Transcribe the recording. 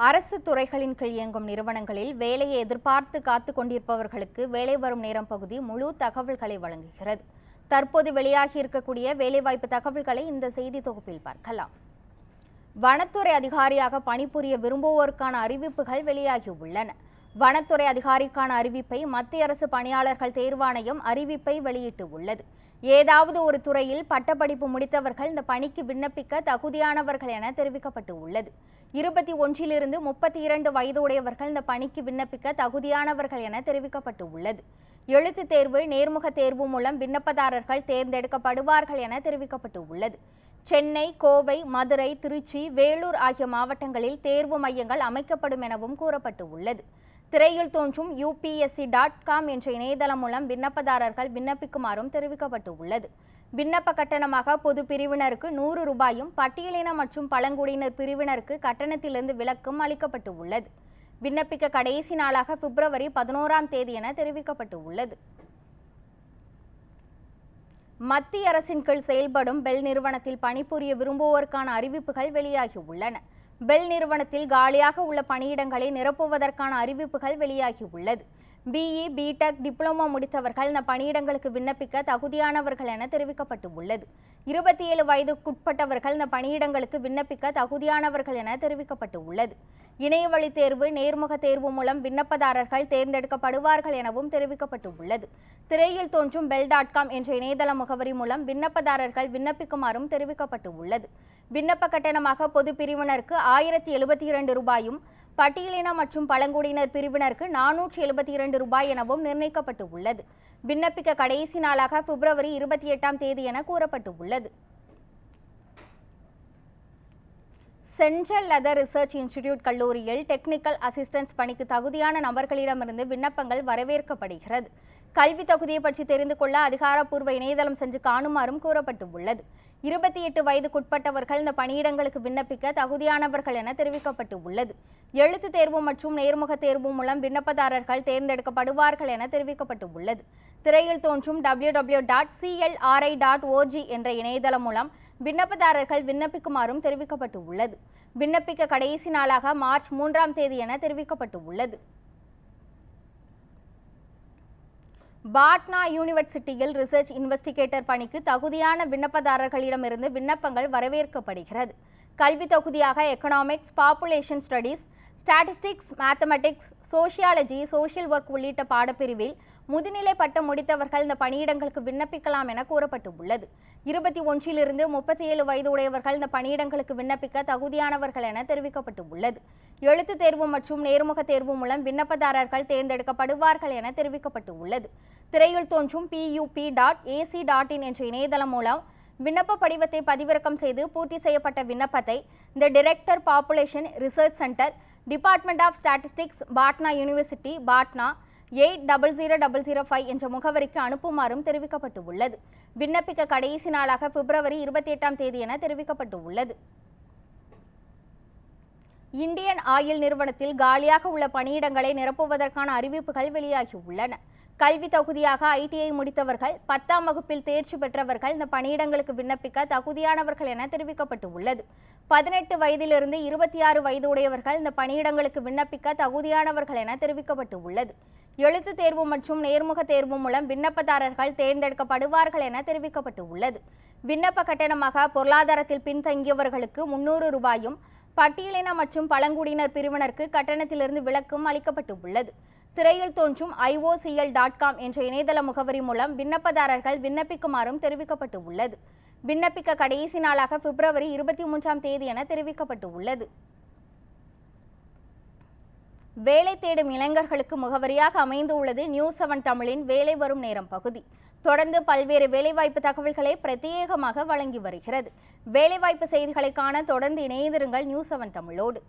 அரசு துறைகளின் கீழ் இயங்கும் நிறுவனங்களில் வேலையை எதிர்பார்த்து காத்து கொண்டிருப்பவர்களுக்கு வேலை வரும் நேரம் பகுதி முழு தகவல்களை வழங்குகிறது. தற்போது வெளியாகி இருக்கக்கூடிய வேலைவாய்ப்பு தகவல்களை இந்த செய்தி தொகுப்பில் பார்க்கலாம். வனத்துறை அதிகாரியாக பணிபுரிய விரும்புவோருக்கான அறிவிப்புகள் வெளியாகி உள்ளன. வனத்துறை அதிகாரிக்கான அறிவிப்பை மத்திய அரசு பணியாளர்கள் தேர்வாணையம் அறிவிப்பை வெளியிட்டு உள்ளது. ஏதாவது ஒரு துறையில் பட்டப்படிப்பு முடித்தவர்கள் இந்த பணிக்கு விண்ணப்பிக்க தகுதியானவர்கள் என தெரிவிக்கப்பட்டு உள்ளது. 21 to 32 வயது உடையவர்கள் இந்த பணிக்கு விண்ணப்பிக்க தகுதியானவர்கள் என தெரிவிக்கப்பட்டு உள்ளது. எழுத்து தேர்வு, நேர்முக தேர்வு மூலம் விண்ணப்பதாரர்கள் தேர்ந்தெடுக்கப்படுவார்கள் என தெரிவிக்கப்பட்டு உள்ளது. சென்னை, கோவை, மதுரை, திருச்சி, வேலூர் ஆகிய மாவட்டங்களில் தேர்வு மையங்கள் அமைக்கப்படும் எனவும் கூறப்பட்டு உள்ளது. திரையில் தோன்றும் upsc.com என்ற இணையதளம் மூலம் விண்ணப்பதாரர்கள் விண்ணப்பிக்குமாறும் தெரிவிக்கப்பட்டு உள்ளது. விண்ணப்ப கட்டணமாக பொது பிரிவினருக்கு 100 ரூபாயும், பட்டியலின மற்றும் பழங்குடியினர் பிரிவினருக்கு கட்டணத்திலிருந்து விலக்கும் அளிக்கப்பட்டு உள்ளது. விண்ணப்பிக்க கடைசி நாளாக பிப்ரவரி 11 என தெரிவிக்கப்பட்டு உள்ளது. மத்திய அரசின் கீழ் செயல்படும் பெல் நிறுவனத்தில் பணிபுரிய விரும்புவோருக்கான அறிவிப்புகள் வெளியாகி உள்ளன. பெல் நிறுவனத்தில் காலியாக உள்ள பணியிடங்களை நிரப்புவதற்கான அறிவிப்புகள் வெளியாகி உள்ளது. BE, BTech, டிப்ளமோ முடித்தவர்கள் இந்த பணியிடங்களுக்கு விண்ணப்பிக்க தகுதியானவர்கள் என தெரிவிக்கப்பட்டு உள்ளது. 27 வயதுக்குட்பட்டவர்கள் இந்த பணியிடங்களுக்கு விண்ணப்பிக்க தகுதியானவர்கள் என தெரிவிக்கப்பட்டு உள்ளது. இணையவழி தேர்வு, நேர்முக தேர்வு மூலம் விண்ணப்பதாரர்கள் தேர்ந்தெடுக்கப்படுவார்கள் எனவும் தெரிவிக்கப்பட்டு உள்ளது. திரையில் தோன்றும் bell.com என்ற இணையதள முகவரி மூலம் விண்ணப்பதாரர்கள் விண்ணப்பிக்குமாறும் தெரிவிக்கப்பட்டு உள்ளது. விண்ணப்ப கட்டணமாக பொது பிரிவினருக்கு 1072 ரூபாயும், பட்டியலின மற்றும் பழங்குடியினர் பிரிவினருக்கு 472 ரூபாய் எனவும் நிர்ணயிக்கப்பட்டு உள்ளது. விண்ணப்பிக்க கடைசி நாளாக பிப்ரவரி 28 என கூறப்பட்டு உள்ளது. சென்ட்ரல் லெதர் ரிசர்ச் இன்ஸ்டிடியூட் கல்லூரியில் டெக்னிக்கல் அசிஸ்டன்ஸ் பணிக்கு தகுதியான நபர்களிடமிருந்து விண்ணப்பங்கள் வரவேற்கப்படுகிறது. கல்வி தகுதியை பற்றி தெரிந்து கொள்ள அதிகாரப்பூர்வ இணையதளம் சென்று காணுமாறும் கூறப்பட்டு உள்ளது. 28 வயதுக்குட்பட்டவர்கள் இந்த பணியிடங்களுக்கு விண்ணப்பிக்க தகுதியானவர்கள் என தெரிவிக்கப்பட்டு உள்ளது. எழுத்து தேர்வு மற்றும் நேர்முக தேர்வு மூலம் விண்ணப்பதாரர்கள் தேர்ந்தெடுக்கப்படுவார்கள் என தெரிவிக்கப்பட்டு உள்ளது. திரையில் தோன்றும் www.clri.org என்ற இணையதளம் மூலம் விண்ணப்பதாரர்கள் விண்ணப்பிக்குமாறும் தெரிவிக்கப்பட்டு உள்ளது. விண்ணப்பிக்க கடைசி நாளாக மார்ச் 3 என தெரிவிக்கப்பட்டு உள்ளது. பாட்னா யூனிவர்சிட்டியில் ரிசர்ச் இன்வெஸ்டிகேட்டர் பணிக்கு தகுதியான விண்ணப்பதாரர்களிடமிருந்து விண்ணப்பங்கள் வரவேற்கப்படுகிறது. கல்வி தகுதியாக economics, population studies, statistics, mathematics, sociology, social work உள்ளிட்ட பாடப்பிரிவில் முதுநிலை பட்டம் முடித்தவர்கள் இந்த பணியிடங்களுக்கு விண்ணப்பிக்கலாம் என கூறப்பட்டு உள்ளது. 21 to 37 வயது உடையவர்கள் இந்த பணியிடங்களுக்கு விண்ணப்பிக்க தகுதியானவர்கள் என தெரிவிக்கப்பட்டு உள்ளது. எழுத்து தேர்வு மற்றும் நேர்முக தேர்வு மூலம் விண்ணப்பதாரர்கள் தேர்ந்தெடுக்கப்படுவார்கள் என தெரிவிக்கப்பட்டு உள்ளது. திரையில் தோன்றும் pup.ac.in என்ற இணையதளம் மூலம் விண்ணப்ப படிவத்தை பதிவிறக்கம் செய்து பூர்த்தி செய்யப்பட்ட விண்ணப்பத்தை the director population research centre, department of statistics, Patna university, Patna 800005 என்ற முகவரிக்கு அனுப்புமாறும் தெரிவிக்கப்பட்டு உள்ளது. விண்ணப்பிக்க கடைசி நாளாக பிப்ரவரி 28 என தெரிவிக்கப்பட்டு உள்ளது. இந்தியன் ஆயில் நிறுவனத்தில் காலியாக உள்ள பணியிடங்களை நிரப்புவதற்கான அறிவிப்புகள் வெளியாகி உள்ளன. கல்வி தகுதியாக ITI முடித்தவர்கள், 10ஆம் வகுப்பில் தேர்ச்சி பெற்றவர்கள் இந்த பணியிடங்களுக்கு விண்ணப்பிக்க தகுதியானவர்கள் என தெரிவிக்கப்பட்டு உள்ளது. 18 வயதிலிருந்து 26 வயது உடையவர்கள் இந்த பணியிடங்களுக்கு விண்ணப்பிக்க தகுதியானவர்கள் என தெரிவிக்கப்பட்டு உள்ளது. எழுத்து தேர்வு மற்றும் நேர்முக தேர்வு மூலம் விண்ணப்பதாரர்கள் தேர்ந்தெடுக்கப்படுவார்கள் என தெரிவிக்கப்பட்டு உள்ளது. விண்ணப்ப கட்டணமாக பொருளாதாரத்தில் பின்தங்கியவர்களுக்கு 300 ரூபாயும், பட்டியலின மற்றும் பழங்குடியினர் பிரிவினருக்கு கட்டணத்திலிருந்து விலக்கும் அளிக்கப்பட்டு உள்ளது. திரையில் தோன்றும் iocl.com என்ற இணையதள முகவரி மூலம் விண்ணப்பதாரர்கள் விண்ணப்பிக்குமாறும் தெரிவிக்கப்பட்டு உள்ளது. விண்ணப்பிக்க கடைசி நாளாக பிப்ரவரி 23 என தெரிவிக்கப்பட்டு உள்ளது. வேலை தேடும் இளைஞர்களுக்கு முகவரியாக அமைந்து உள்ளது News7 தமிழின் வேலை வரும் நேரம் பகுதி. தொடர்ந்து பல்வேறு வேலைவாய்ப்பு தகவல்களை பிரத்யேகமாக வழங்கி வருகிறது. வேலைவாய்ப்பு செய்திகளை காண தொடர்ந்து இணைந்திருங்கள் News7 தமிழோடு.